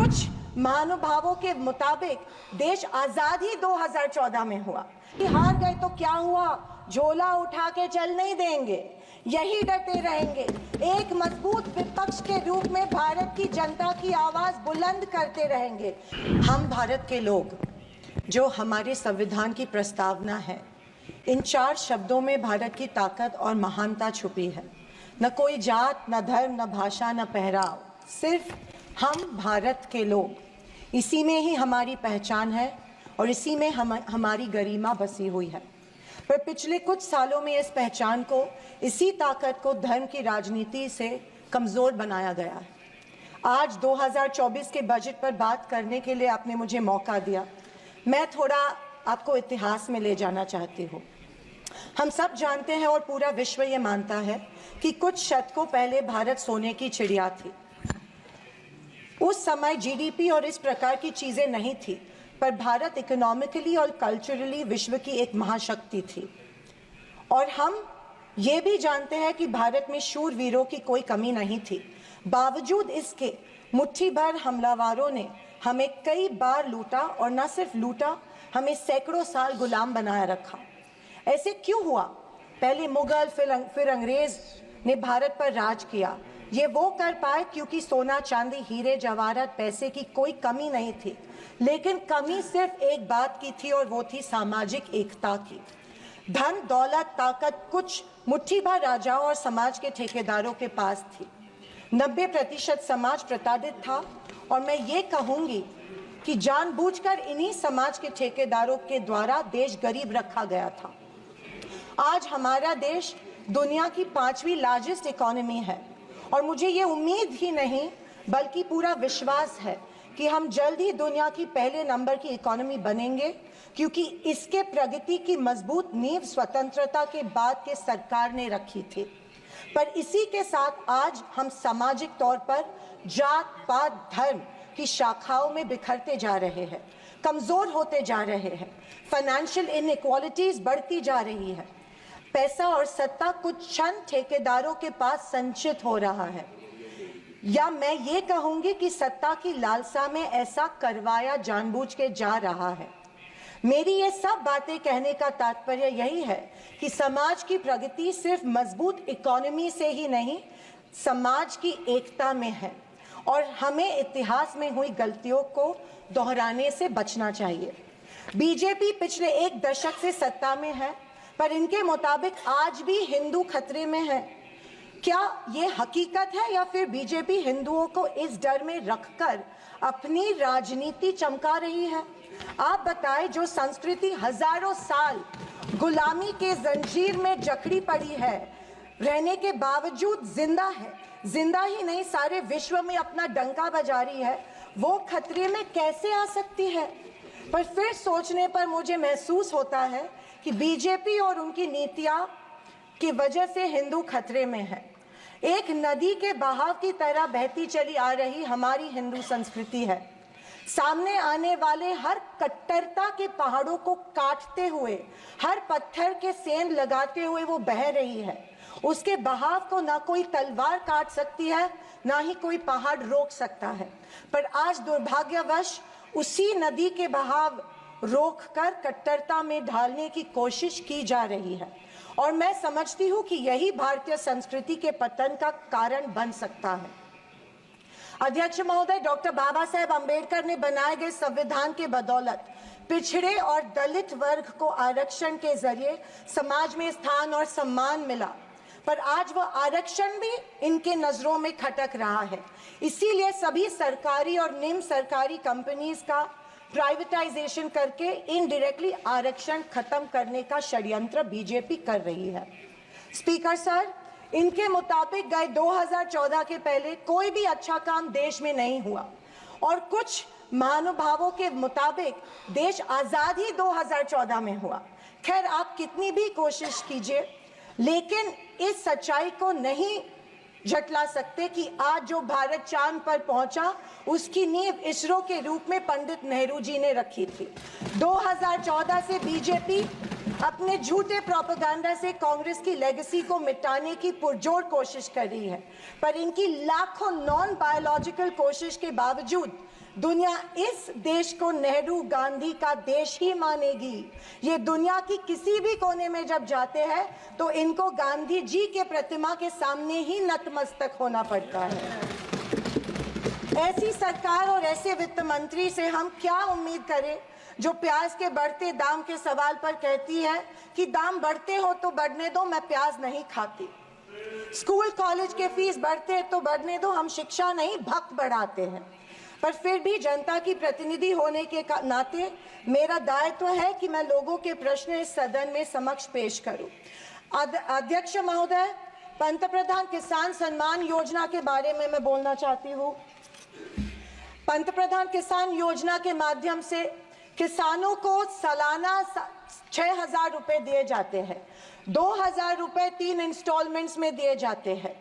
कुछ महानुभावों के मुताबिक देश आजाद ही 2014 में हुआ। हार गए तो क्या हुआ, झोला उठा के चल नहीं देंगे, यही डटे रहेंगे। एक मजबूत विपक्ष के रूप में भारत की जनता की आवाज बुलंद करते रहेंगे। हम भारत के लोग, जो हमारे संविधान की प्रस्तावना है, इन 4 शब्दों में भारत की ताकत और महानता छुपी है। न कोई जात, न धर्म, न भाषा, न पहराव, सिर्फ हम भारत के लोग। इसी में ही हमारी पहचान है और इसी में हमारी गरिमा बसी हुई है। पर पिछले कुछ सालों में इस पहचान को, इसी ताकत को धर्म की राजनीति से कमजोर बनाया गया है। आज 2024 के बजट पर बात करने के लिए आपने मुझे मौका दिया। मैं थोड़ा आपको इतिहास में ले जाना चाहती हूँ। हम सब जानते हैं और पूरा विश्व ये मानता है कि कुछ शतकों पहले भारत सोने की चिड़िया थी। उस समय जीडीपी और इस प्रकार की चीजें नहीं थी, पर भारत इकोनॉमिकली और कल्चरली विश्व की एक महाशक्ति थी। और हम ये भी जानते हैं कि भारत में शूरवीरों की कोई कमी नहीं थी। बावजूद इसके मुट्ठी भर हमलावरों ने हमें कई बार लूटा, और न सिर्फ लूटा, हमें सैकड़ों साल गुलाम बनाए रखा। ऐसे क्यों हुआ? पहले मुगल, फिर अंग्रेज ने भारत पर राज किया। ये वो कर पाए क्योंकि सोना, चांदी, हीरे, जवाहरात, पैसे की कोई कमी नहीं थी। लेकिन कमी सिर्फ एक बात की थी, और वो थी सामाजिक एकता की। धन, दौलत, ताकत कुछ मुट्ठी भर राजाओं और समाज के ठेकेदारों के पास थी। 90% समाज प्रताड़ित था, और मैं ये कहूंगी कि जानबूझकर इन्हीं समाज के ठेकेदारों के द्वारा देश गरीब रखा गया था। आज हमारा देश दुनिया की 5वीं लार्जेस्ट इकोनॉमी है, और मुझे ये उम्मीद ही नहीं बल्कि पूरा विश्वास है कि हम जल्द ही दुनिया की पहले नंबर की इकोनॉमी बनेंगे, क्योंकि इसके प्रगति की मजबूत नींव स्वतंत्रता के बाद के सरकार ने रखी थी। पर इसी के साथ आज हम सामाजिक तौर पर जात, पात, धर्म की शाखाओं में बिखरते जा रहे हैं, कमजोर होते जा रहे हैं। फाइनेंशियल इनइक्वालिटीज बढ़ती जा रही है। पैसा और सत्ता कुछ चंद ठेकेदारों के पास संचित हो रहा है, या मैं ये कहूंगी कि सत्ता की लालसा में ऐसा करवाया जानबूझ के जा रहा है। मेरी ये सब बातें कहने का तात्पर्य यही है कि समाज की प्रगति सिर्फ मजबूत इकोनॉमी से ही नहीं, समाज की एकता में है, और हमें इतिहास में हुई गलतियों को दोहराने से बचना चाहिए। बीजेपी पिछले 1 दशक से सत्ता में है, पर इनके मुताबिक आज भी हिंदू खतरे में है। क्या ये हकीकत है, या फिर बीजेपी हिंदुओं को इस डर में रखकर अपनी राजनीति चमका रही है? आप बताएं, जो संस्कृति हजारों साल गुलामी के जंजीर में जकड़ी पड़ी है, रहने के बावजूद जिंदा है, जिंदा ही नहीं सारे विश्व में अपना डंका बजा रही है, वो खतरे में कैसे आ सकती है? पर फिर सोचने पर मुझे महसूस होता है कि बीजेपी और उनकी नीतियां की वजह से हिंदू खतरे में है। एक नदी के बहाव की तरह बहती चली आ रही हमारी हिंदू संस्कृति है। सामने आने वाले हर कट्टरता के पहाड़ों को काटते हुए, हर पत्थर के सेंध लगाते हुए वो बह रही है। उसके बहाव को ना कोई तलवार काट सकती है, ना ही कोई पहाड़ रोक सकता है। पर आज दुर्भाग्यवश उसी नदी के बहाव रोककर कट्टरता में ढालने की कोशिश की जा रही है, और मैं समझती हूँ कि यही भारतीय संस्कृति के पतन का कारण बन सकता है। अध्यक्ष महोदय, डॉक्टर बाबा साहेब अम्बेडकर ने बनाए गए संविधान के बदौलत पिछड़े और दलित वर्ग को आरक्षण के जरिए समाज में स्थान और सम्मान मिला, पर आज वह आरक्षण भी इनके नजरों में खटक रहा है। इसीलिए सभी सरकारी और निम्न सरकारी कंपनीज का प्राइवेटाइजेशन करके इनडायरेक्टली आरक्षण खत्म करने का षड्यंत्र बीजेपी कर रही है। स्पीकर सर, इनके मुताबिक गए 2014 के पहले कोई भी अच्छा काम देश में नहीं हुआ, और कुछ महानुभावों के मुताबिक देश आजाद ही 2014 में हुआ। खैर, आप कितनी भी कोशिश कीजिए, लेकिन इस सच्चाई को नहीं झटला सकते कि आज जो भारत चांद पर पहुंचा, उसकी नींव इसरो के रूप में पंडित नेहरू जी ने रखी थी। 2014 से बीजेपी अपने झूठे प्रोपेगेंडा से कांग्रेस की लेगेसी को मिटाने की पुरजोर कोशिश कर रही है, पर इनकी लाखों नॉन बायोलॉजिकल कोशिश के बावजूद दुनिया इस देश को नेहरू गांधी का देश ही मानेगी। ये दुनिया की किसी भी कोने में जब जाते हैं तो इनको गांधी जी के प्रतिमा के सामने ही नतमस्तक होना पड़ता है। ऐसी सरकार और ऐसे वित्त मंत्री से हम क्या उम्मीद करें जो प्याज के बढ़ते दाम के सवाल पर कहती है कि दाम बढ़ते हो तो बढ़ने दो, मैं प्याज नहीं खाती। स्कूल कॉलेज के फीस बढ़ते हैं तो बढ़ने दो, हम शिक्षा नहीं भक्त बढ़ाते हैं। पर फिर भी जनता की प्रतिनिधि होने के नाते मेरा दायित्व है कि मैं लोगों के प्रश्न इस सदन में समक्ष पेश करूं। अध्यक्ष महोदय, पंतप्रधान किसान सम्मान योजना के बारे में मैं बोलना चाहती हूँ। पंतप्रधान किसान योजना के माध्यम से किसानों को सालाना 6,000 रुपए दिए जाते हैं। 2,000 रुपए 3 इंस्टॉलमेंट्स में दिए जाते हैं।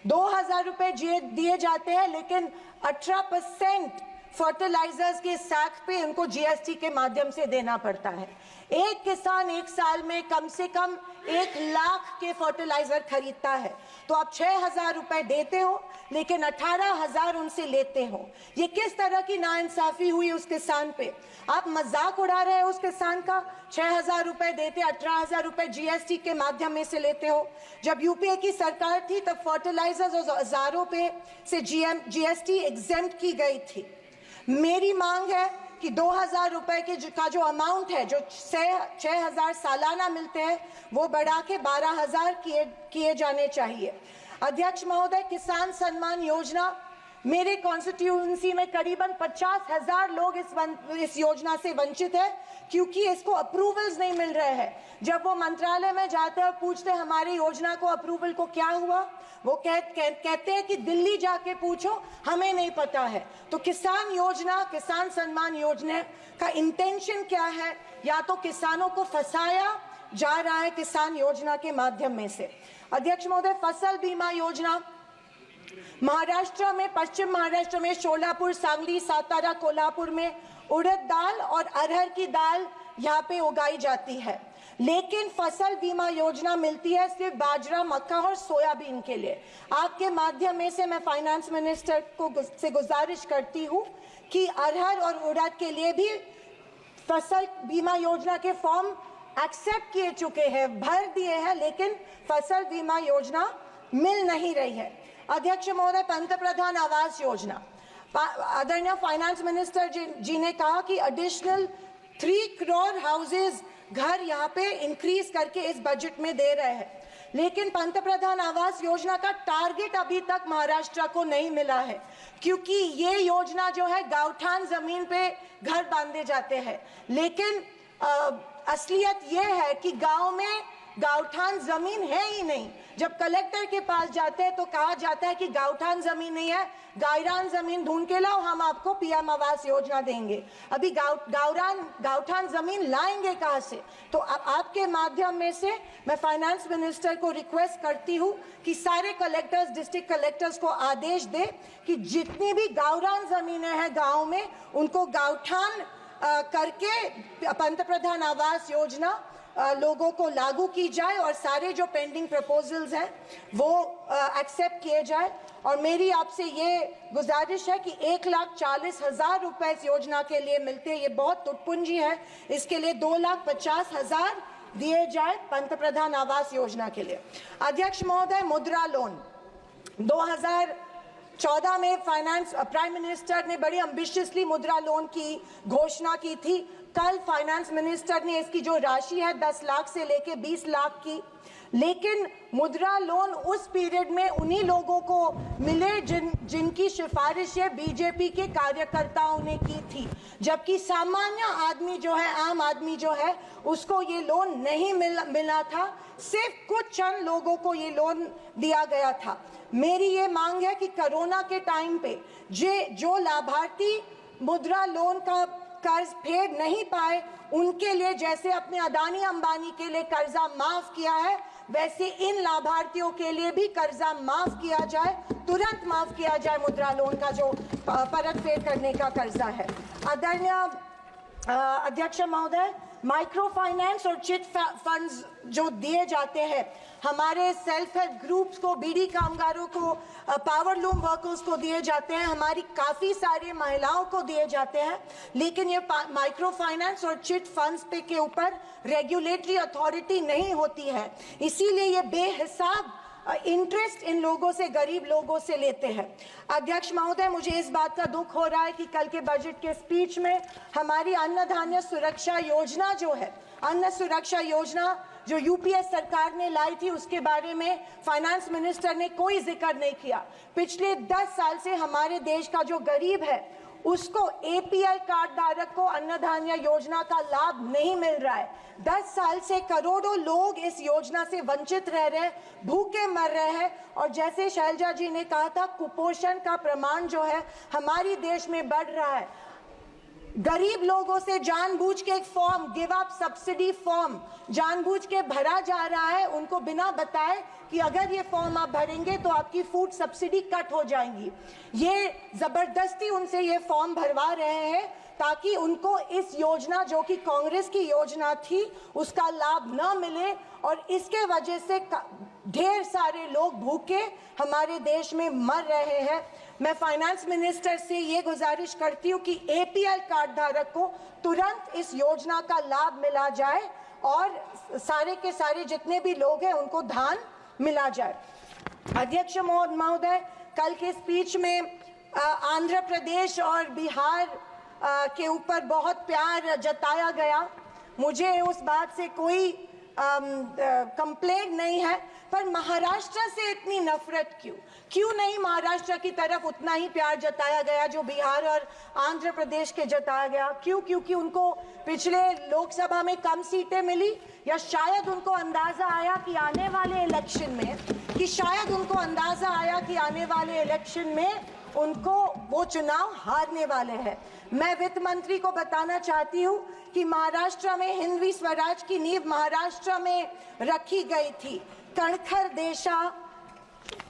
2,000 रुपए दिए जाते हैं, लेकिन 18% फर्टिलाइजर्स के सैक पे उनको जीएसटी के माध्यम से देना पड़ता है। एक किसान एक साल में कम से कम 1 लाख के फर्टिलाइजर खरीदता है, तो आप 6,000 रुपए देते हो लेकिन 18,000 उनसे लेते हो। ये किस तरह की नाइंसाफी हुई उस किसान पे? आप मजाक उड़ा रहे हो उस किसान का। 6,000 रुपए देते, 18,000 रुपए जीएसटी के माध्यम से लेते हो। जब यूपीए की सरकार थी तब फर्टिलाइजर्स और औजारों पे से जीएसटी एग्जेम्प्ट की गई थी। मेरी मांग है कि 2,000 रुपए का जो अमाउंट है, जो 6,000 सालाना मिलते हैं, वो बढ़ा के 12,000 किए जाने चाहिए। अध्यक्ष महोदय, किसान सम्मान योजना, मेरे कॉन्स्टिट्यूएंसी में करीबन 50,000 लोग इस योजना से वंचित है क्योंकि इसको अप्रूवल्स नहीं मिल रहे हैं। जब वो मंत्रालय में जाते हैं और पूछते हैं हमारी योजना को अप्रूवल को क्या हुआ, वो कहते हैं कि दिल्ली जाके पूछो, हमें नहीं पता है। तो किसान योजना, किसान सम्मान योजना का इंटेंशन क्या है? या तो किसानों को फंसाया जा रहा है किसान योजना के माध्यम में से। अध्यक्ष महोदय, फसल बीमा योजना, महाराष्ट्र में, पश्चिम महाराष्ट्र में शोलापुर, सांगली, सातारा, कोल्हापुर में उड़द दाल और अरहर की दाल यहाँ पे उगाई जाती है, लेकिन फसल बीमा योजना मिलती है सिर्फ बाजरा, मक्का और सोयाबीन के लिए। आपके माध्यम में से मैं फाइनेंस मिनिस्टर से गुजारिश करती हूँ कि अरहर और उड़द के लिए भी फसल बीमा योजना के फॉर्म एक्सेप्ट किए चुके हैं, भर दिए हैं, लेकिन फसल बीमा योजना मिल नहीं रही है। अध्यक्ष महोदय, पंतप्रधान आवास योजना, आदरणीय फाइनेंस मिनिस्टर जी ने कहा कि एडिशनल 3 करोड़ हाउसेज, घर यहाँ पे इंक्रीज करके इस बजट में दे रहे हैं, लेकिन पंतप्रधान आवास योजना का टारगेट अभी तक महाराष्ट्र को नहीं मिला है, क्योंकि ये योजना जो है गांवठान जमीन पे घर बांधे जाते हैं, लेकिन असलियत ये है कि गांव में गांवठान जमीन है ही नहीं। जब कलेक्टर के पास जाते हैं तो कहा जाता है कि गांवठान जमीन नहीं है, गायरान जमीन ढूंढ के लाओ, हम आपको पीएम आवास योजना देंगे। अभी गांवठान जमीन लाएंगे कहां से? तो आपके माध्यम में से मैं फाइनेंस मिनिस्टर को रिक्वेस्ट करती हूं कि सारे कलेक्टर्स, डिस्ट्रिक्ट कलेक्टर्स को आदेश दे कि जितनी भी गायरान जमीनें हैं गाँव में, उनको गांवठान करके पंतप्रधान आवास योजना लोगों को लागू की जाए और सारे जो पेंडिंग प्रपोजल्स हैं वो एक्सेप्ट किए जाए। और मेरी आपसे ये गुजारिश है कि 1,40,000 रुपए इस योजना के लिए मिलते हैं, ये बहुत तुटपुंजी है, इसके लिए 2,50,000 दिए जाए पंतप्रधान आवास योजना के लिए। अध्यक्ष महोदय, मुद्रा लोन 2014 में प्राइम मिनिस्टर ने बड़ी एम्बिशियसली मुद्रा लोन की घोषणा की थी। कल फाइनेंस मिनिस्टर ने इसकी जो राशि है 10 लाख से लेके 20 लाख की, लेकिन मुद्रा लोन उस पीरियड में उन्हीं लोगों को मिले जिनकी सिफारिशें बीजेपी के कार्यकर्ताओं ने की थी, जबकि सामान्य आदमी जो है, आम आदमी जो है, उसको ये लोन नहीं मिला था। सिर्फ कुछ चंद लोगों को ये लोन दिया गया था। मेरी ये मांग है कि कोरोना के टाइम पे जो लाभार्थी मुद्रा लोन का कर्ज फेड नहीं पाए, उनके लिए जैसे अपने अदानी अंबानी के लिए कर्जा माफ किया है, वैसे इन लाभार्थियों के लिए भी कर्जा माफ किया जाए, तुरंत माफ किया जाए मुद्रा लोन का जो परत फेड करने का कर्जा है। आदरणीय अध्यक्ष महोदय, माइक्रो फाइनेंस और चिट फंड्स जो दिए जाते हैं हमारे सेल्फ हेल्प ग्रुप्स को, बीड़ी कामगारों को, पावर लूम वर्कर्स को दिए जाते हैं, हमारी काफ़ी सारी महिलाओं को दिए जाते हैं, लेकिन ये माइक्रो फाइनेंस और चिट फंड्स पे के ऊपर रेगुलेटरी अथॉरिटी नहीं होती है, इसीलिए ये बेहिसाब इंटरेस्ट इन लोगों से, गरीब लोगों से लेते हैं। अध्यक्ष महोदय, मुझे इस बात का दुख हो रहा है कि कल के बजट के स्पीच में हमारी अन्न धान्य सुरक्षा योजना जो है, अन्न सुरक्षा योजना जो यूपीए सरकार ने लाई थी, उसके बारे में फाइनेंस मिनिस्टर ने कोई जिक्र नहीं किया। पिछले 10 साल से हमारे देश का जो गरीब है उसको, एपीएल कार्ड धारक को अन्न धान्य योजना का लाभ नहीं मिल रहा है। 10 साल से करोड़ों लोग इस योजना से वंचित रह रहे हैं, भूखे मर रहे हैं, और जैसे शैलजा जी ने कहा था, कुपोषण का प्रमाण जो है हमारी देश में बढ़ रहा है। गरीब लोगों से जानबूझ के एक form, give up subsidy form जानबूझ के भरा जा रहा है, उनको बिना बताए कि अगर ये फॉर्म आप भरेंगे तो आपकी फूड सब्सिडी कट हो जाएंगी। ये जबरदस्ती उनसे ये फॉर्म भरवा रहे हैं ताकि उनको इस योजना, जो कि कांग्रेस की योजना थी, उसका लाभ न मिले, और इसके वजह से ढेर सारे लोग भूखे हमारे देश में मर रहे हैं। मैं फाइनेंस मिनिस्टर से ये गुजारिश करती हूँ कि एपीएल कार्ड धारक को तुरंत इस योजना का लाभ मिला जाए और सारे के सारे जितने भी लोग हैं उनको धान मिला जाए। अध्यक्ष महोदय, कल के स्पीच में आंध्र प्रदेश और बिहार के ऊपर बहुत प्यार जताया गया। मुझे उस बात से कोई कंप्लेंट नहीं है, पर महाराष्ट्र से इतनी नफरत क्यों नहीं महाराष्ट्र की तरफ उतना ही प्यार जताया गया जो बिहार और आंध्र प्रदेश के जताया गया? क्योंकि उनको पिछले लोकसभा में कम सीटें मिली, या शायद उनको अंदाजा आया कि आने वाले इलेक्शन में उनको वो चुनाव हारने वाले हैं। मैं वित्त मंत्री को बताना चाहती हूँ कि महाराष्ट्र में हिंदवी स्वराज की नींव महाराष्ट्र में रखी गई थी। कणखर देशा,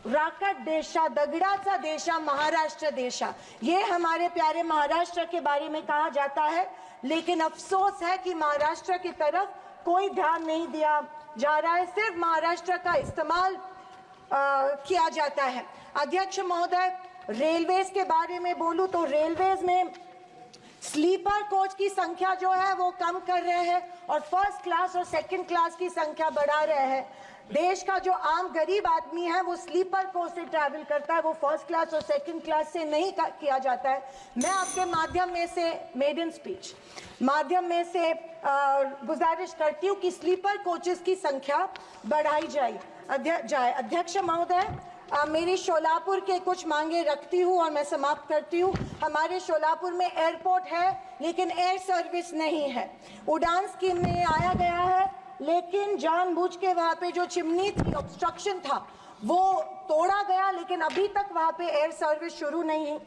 राकट देशा, दगडाचा देशा, महाराष्ट्र देशा, ये हमारे प्यारे महाराष्ट्र के बारे में कहा जाता है, लेकिन अफसोस है कि महाराष्ट्र की तरफ कोई ध्यान नहीं दिया जा रहा है, सिर्फ महाराष्ट्र का इस्तेमाल किया जाता है। अध्यक्ष महोदय, रेलवेज के बारे में बोलूं तो रेलवेज में स्लीपर कोच की संख्या जो है वो कम कर रहे हैं और फर्स्ट क्लास और सेकंड क्लास की संख्या बढ़ा रहे हैं। देश का जो आम गरीब आदमी है वो स्लीपर कोच से ट्रैवल करता है, वो फर्स्ट क्लास और सेकंड क्लास से नहीं किया जाता है। मैं आपके माध्यम में से, मेड इन स्पीच माध्यम में से गुजारिश करती हूँ कि स्लीपर कोचेस की संख्या बढ़ाई जाए। अध्यक्ष महोदय, मेरी शोलापुर के कुछ मांगे रखती हूँ और मैं समाप्त करती हूँ। हमारे शोलापुर में एयरपोर्ट है लेकिन एयर सर्विस नहीं है। उड़ान स्कीम में आया गया है, लेकिन जानबूझ के वहाँ पे जो चिमनी थी, ऑब्स्ट्रक्शन था, वो तोड़ा गया, लेकिन अभी तक वहाँ पे एयर सर्विस शुरू नहीं है।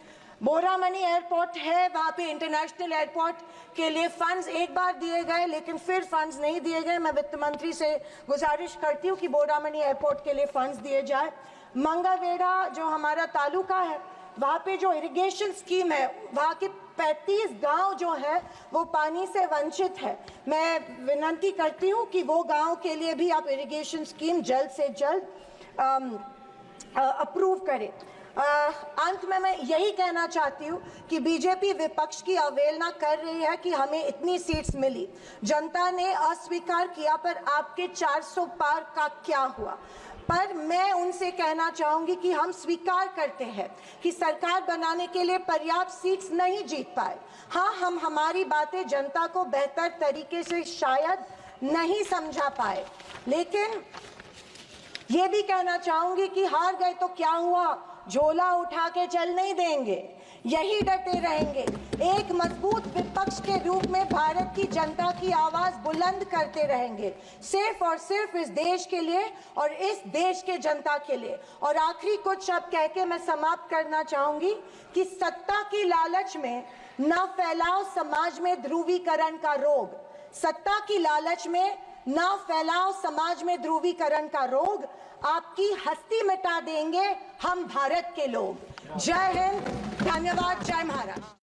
बोरामनी एयरपोर्ट है, वहाँ पे इंटरनेशनल एयरपोर्ट के लिए फंड्स एक बार दिए गए, लेकिन फिर फंड्स नहीं दिए गए। मैं वित्त मंत्री से गुजारिश करती हूँ कि बोरामनी एयरपोर्ट के लिए फंड्स दिए जाए। मंगलवेढ़ा जो हमारा तालुका है, वहाँ पे जो इरिगेशन स्कीम है, वहाँ के 35 गांव जो है वो पानी से वंचित है। मैं विनती करती हूँ कि वो गांव के लिए भी आप इरिगेशन स्कीम जल्द से जल्द अप्रूव करें। अंत में मैं यही कहना चाहती हूँ कि बीजेपी विपक्ष की अवहेलना कर रही है कि हमें इतनी सीट्स मिली, जनता ने अस्वीकार किया, पर आपके 400 पार का क्या हुआ? पर मैं उनसे कहना चाहूंगी कि हम स्वीकार करते हैं कि सरकार बनाने के लिए पर्याप्त सीट्स नहीं जीत पाए। हाँ, हम हमारी बातें जनता को बेहतर तरीके से शायद नहीं समझा पाए, लेकिन ये भी कहना चाहूंगी कि हार गए तो क्या हुआ, झोला उठा के चल नहीं देंगे, यही डटे रहेंगे। एक मजबूत विपक्ष के रूप में भारत की जनता की आवाज बुलंद करते रहेंगे, सिर्फ और सिर्फ इस देश के लिए और इस देश के जनता के लिए। और आखिरी कुछ शब्द कह के मैं समाप्त करना चाहूंगी कि सत्ता की लालच में न फैलाओ समाज में ध्रुवीकरण का रोग। सत्ता की लालच में न फैलाओ समाज में ध्रुवीकरण का रोग, आपकी हस्ती मिटा देंगे हम भारत के लोग। जय हिंद, धन्यवाद, जय महाराष्ट्र।